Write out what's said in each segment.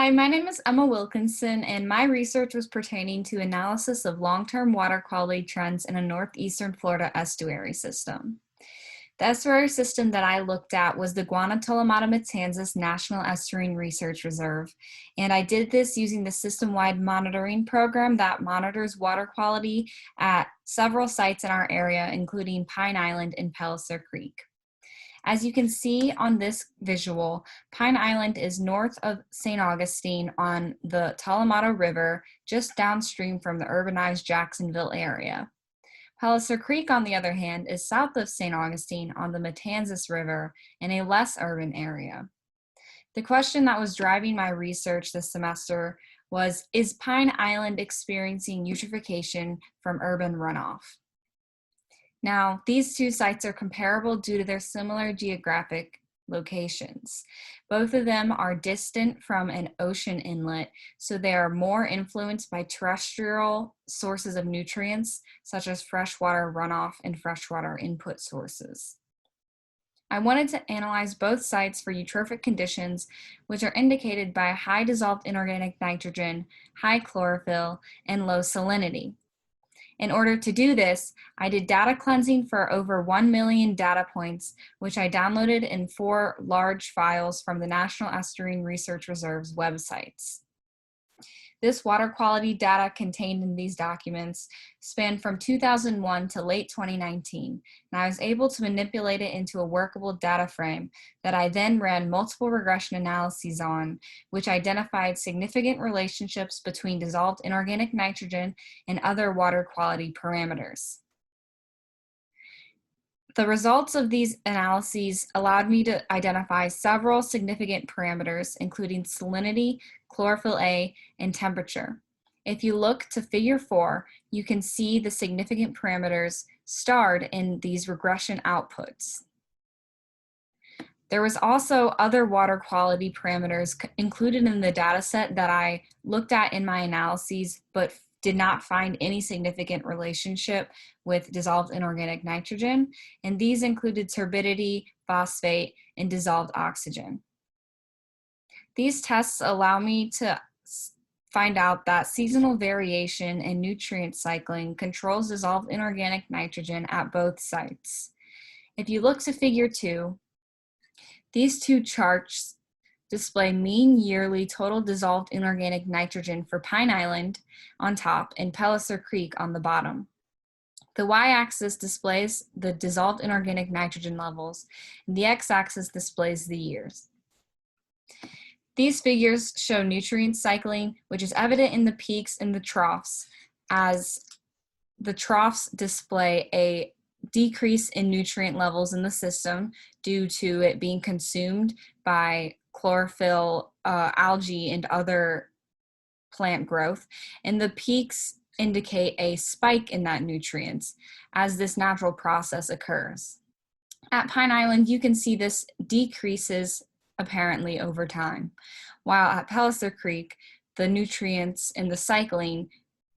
Hi, my name is Emma Wilkinson, and my research was pertaining to analysis of long-term water quality trends in a northeastern Florida estuary system. The estuary system that I looked at was the Guantanamo-Matanzas National Estuarine Research Reserve, and I did this using the system-wide monitoring program that monitors water quality at several sites in our area, including Pine Island and Palliser Creek. As you can see on this visual, Pine Island is north of St. Augustine on the Talamato River, just downstream from the urbanized Jacksonville area. Palliser Creek, on the other hand, is south of St. Augustine on the Matanzas River in a less urban area. The question that was driving my research this semester was, is Pine Island experiencing eutrophication from urban runoff? Now, these two sites are comparable due to their similar geographic locations. Both of them are distant from an ocean inlet, so they are more influenced by terrestrial sources of nutrients, such as freshwater runoff and freshwater input sources. I wanted to analyze both sites for eutrophic conditions, which are indicated by high dissolved inorganic nitrogen, high chlorophyll, and low salinity. In order to do this, I did data cleansing for over 1 million data points, which I downloaded in 4 large files from the National Estuarine Research Reserve's websites. This water quality data contained in these documents spanned from 2001 to late 2019, and I was able to manipulate it into a workable data frame that I then ran multiple regression analyses on, which identified significant relationships between dissolved inorganic nitrogen and other water quality parameters. The results of these analyses allowed me to identify several significant parameters, including salinity, chlorophyll A, and temperature. If you look to figure 4, you can see the significant parameters starred in these regression outputs. There was also other water quality parameters included in the data set that I looked at in my analyses, but did not find any significant relationship with dissolved inorganic nitrogen, and these included turbidity, phosphate, and dissolved oxygen. These tests allow me to find out that seasonal variation in nutrient cycling controls dissolved inorganic nitrogen at both sites. If you look to figure 2, these two charts display mean yearly total dissolved inorganic nitrogen for Pine Island on top and Palliser Creek on the bottom. The y-axis displays the dissolved inorganic nitrogen levels, and the x-axis displays the years. These figures show nutrient cycling, which is evident in the peaks and the troughs, as the troughs display a decrease in nutrient levels in the system due to it being consumed by chlorophyll, algae, and other plant growth, and the peaks indicate a spike in that nutrients as this natural process occurs. At Pine Island, you can see this decreases apparently over time, while at Palliser Creek, the nutrients in the cycling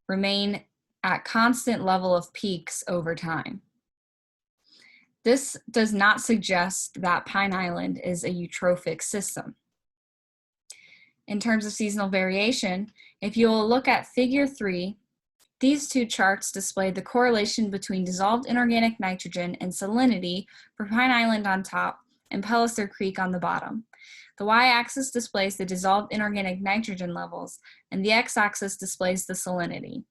remain at constant level of peaks over time. This does not suggest that Pine Island is a eutrophic system. In terms of seasonal variation, if you'll look at figure 3, these two charts display the correlation between dissolved inorganic nitrogen and salinity for Pine Island on top and Palliser Creek on the bottom. The y-axis displays the dissolved inorganic nitrogen levels, and the x-axis displays the salinity.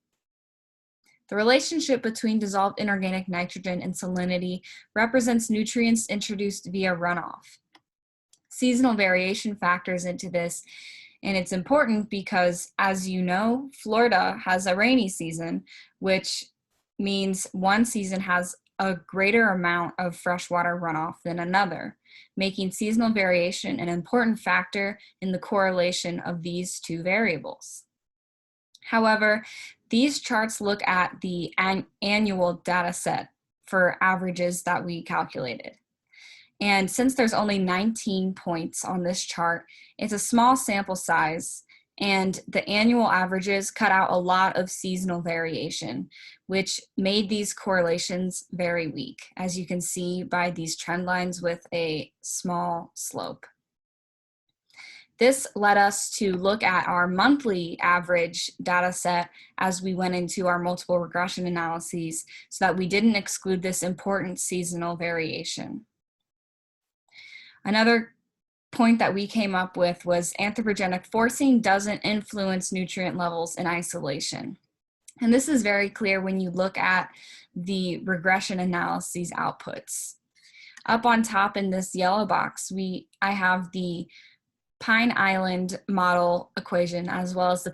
The relationship between dissolved inorganic nitrogen and salinity represents nutrients introduced via runoff. Seasonal variation factors into this, and it's important because, as you know, Florida has a rainy season, which means one season has a greater amount of freshwater runoff than another, making seasonal variation an important factor in the correlation of these two variables. However, these charts look at the annual data set for averages that we calculated. And since there's only 19 points on this chart, it's a small sample size, and the annual averages cut out a lot of seasonal variation, which made these correlations very weak, as you can see by these trend lines with a small slope. This led us to look at our monthly average data set as we went into our multiple regression analyses so that we didn't exclude this important seasonal variation. Another point that we came up with was anthropogenic forcing doesn't influence nutrient levels in isolation. And this is very clear when you look at the regression analyses outputs. Up on top in this yellow box, I have the Pine Island model equation as well as the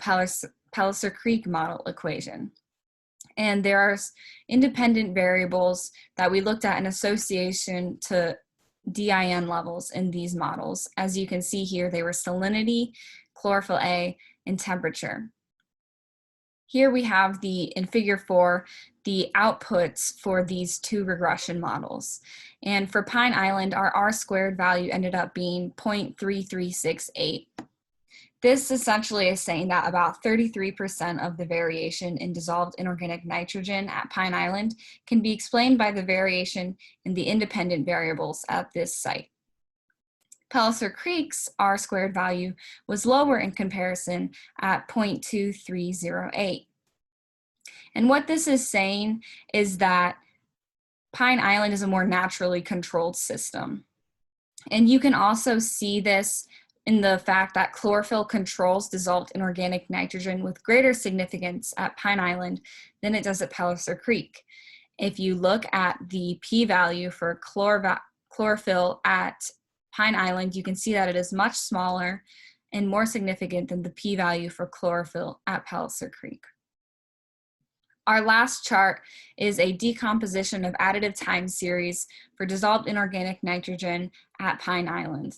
Palliser Creek model equation. And there are independent variables that we looked at in association to DIN levels in these models. As you can see here, they were salinity, chlorophyll A, and temperature. Here we have in figure 4, the outputs for these two regression models. And for Pine Island, our R-squared value ended up being 0.3368. This essentially is saying that about 33% of the variation in dissolved inorganic nitrogen at Pine Island can be explained by the variation in the independent variables at this site. Palliser Creek's R-squared value was lower in comparison at 0.2308. And what this is saying is that Pine Island is a more naturally controlled system. And you can also see this in the fact that chlorophyll controls dissolved inorganic nitrogen with greater significance at Pine Island than it does at Palliser Creek. If you look at the p-value for chlorophyll at Pine Island, you can see that it is much smaller and more significant than the p-value for chlorophyll at Palliser Creek. Our last chart is a decomposition of additive time series for dissolved inorganic nitrogen at Pine Island.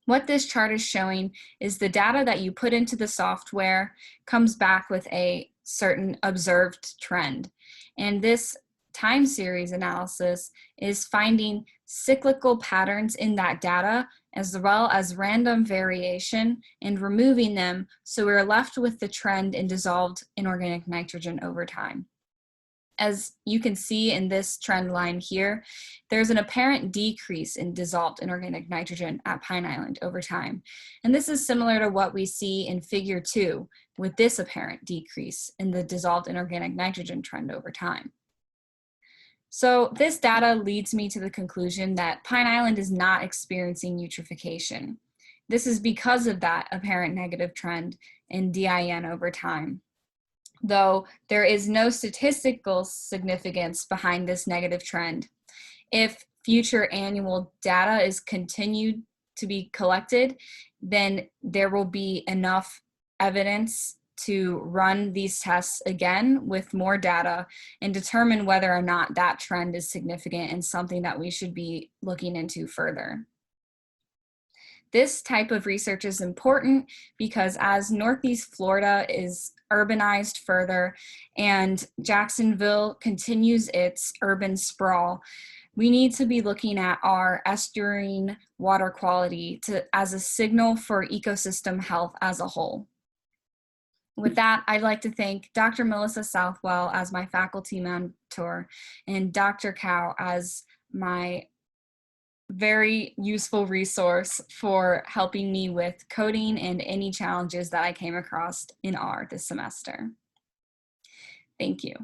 What this chart is showing is the data that you put into the software comes back with a certain observed trend. And this time series analysis is finding cyclical patterns in that data as well as random variation and removing them so we're left with the trend in dissolved inorganic nitrogen over time. As you can see in this trend line here, there's an apparent decrease in dissolved inorganic nitrogen at Pine Island over time. And this is similar to what we see in figure 2 with this apparent decrease in the dissolved inorganic nitrogen trend over time. So this data leads me to the conclusion that Pine Island is not experiencing eutrophication. This is because of that apparent negative trend in DIN over time. Though there is no statistical significance behind this negative trend. If future annual data is continued to be collected, then there will be enough evidence to run these tests again with more data and determine whether or not that trend is significant and something that we should be looking into further. This type of research is important because as Northeast Florida is urbanized further and Jacksonville continues its urban sprawl, we need to be looking at our estuarine water quality as a signal for ecosystem health as a whole. With that, I'd like to thank Dr. Melissa Southwell as my faculty mentor and Dr. Cow as my very useful resource for helping me with coding and any challenges that I came across in R this semester. Thank you.